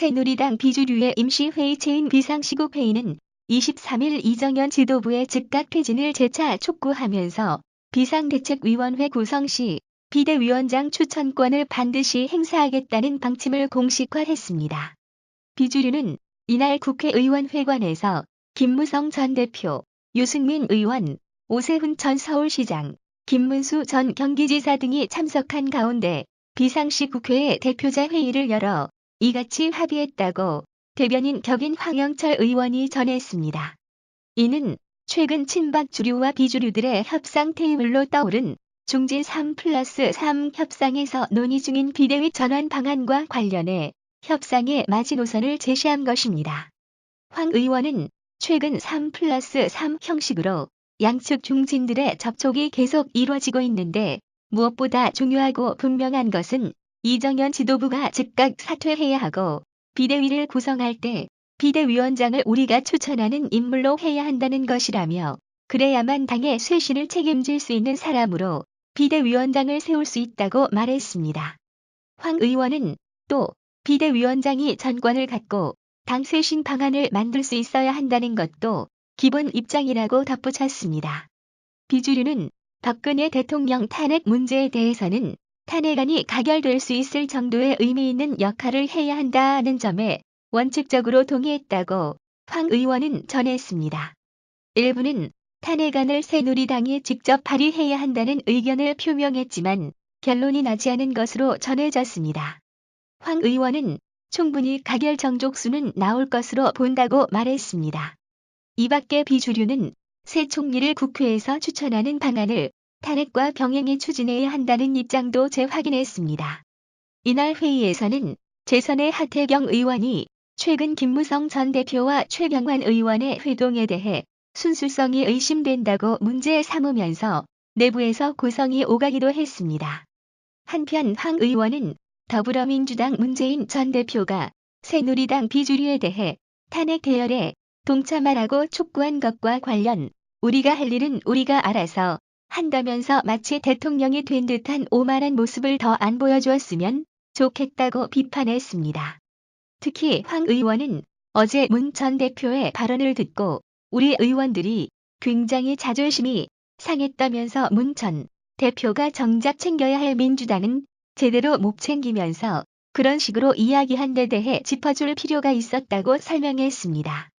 새누리당 비주류의 임시회의 체인 비상시국회의는 23일 이정현 지도부의 즉각 퇴진을 재차 촉구하면서 비상대책위원회 구성 시 비대위원장 추천권을 반드시 행사하겠다는 방침을 공식화했습니다. 비주류는 이날 국회의원회관에서 김무성 전 대표, 유승민 의원, 오세훈 전 서울시장, 김문수 전 경기지사 등이 참석한 가운데 비상시 국회의 대표자 회의를 열어 이같이 합의했다고 대변인 격인 황영철 의원이 전했습니다. 이는 최근 친박 주류와 비주류들의 협상 테이블로 떠오른 중진 3+3 협상에서 논의 중인 비대위 전환 방안과 관련해 협상의 마지노선을 제시한 것입니다. 황 의원은 최근 3+3 형식으로 양측 중진들의 접촉이 계속 이뤄지고 있는데 무엇보다 중요하고 분명한 것은 이정현 지도부가 즉각 사퇴해야 하고 비대위를 구성할 때 비대위원장을 우리가 추천하는 인물로 해야 한다는 것이라며 그래야만 당의 쇄신을 책임질 수 있는 사람으로 비대위원장을 세울 수 있다고 말했습니다. 황 의원은 또 비대위원장이 전권을 갖고 당 쇄신 방안을 만들 수 있어야 한다는 것도 기본 입장이라고 덧붙였습니다. 비주류는 박근혜 대통령 탄핵 문제에 대해서는 탄핵안이 가결될 수 있을 정도의 의미 있는 역할을 해야 한다는 점에 원칙적으로 동의했다고 황 의원은 전했습니다. 일부는 탄핵안을 새누리당이 직접 발의해야 한다는 의견을 표명했지만 결론이 나지 않은 것으로 전해졌습니다. 황 의원은 충분히 가결 정족수는 나올 것으로 본다고 말했습니다. 이 밖에 비주류는 새 총리를 국회에서 추천하는 방안을 탄핵과 병행해 추진해야 한다는 입장도 재확인했습니다. 이날 회의에서는 재선의 하태경 의원이 최근 김무성 전 대표와 최경환 의원의 회동에 대해 순수성이 의심된다고 문제 삼으면서 내부에서 고성이 오가기도 했습니다. 한편 황 의원은 더불어민주당 문재인 전 대표가 새누리당 비주류에 대해 탄핵 대열에 동참하라고 촉구한 것과 관련 우리가 할 일은 우리가 알아서 한다면서 마치 대통령이 된 듯한 오만한 모습을 더 안 보여주었으면 좋겠다고 비판했습니다. 특히 황 의원은 어제 문 전 대표의 발언을 듣고 우리 의원들이 굉장히 자존심이 상했다면서 문 전 대표가 정작 챙겨야 할 민주당은 제대로 못 챙기면서 그런 식으로 이야기한 데 대해 짚어줄 필요가 있었다고 설명했습니다.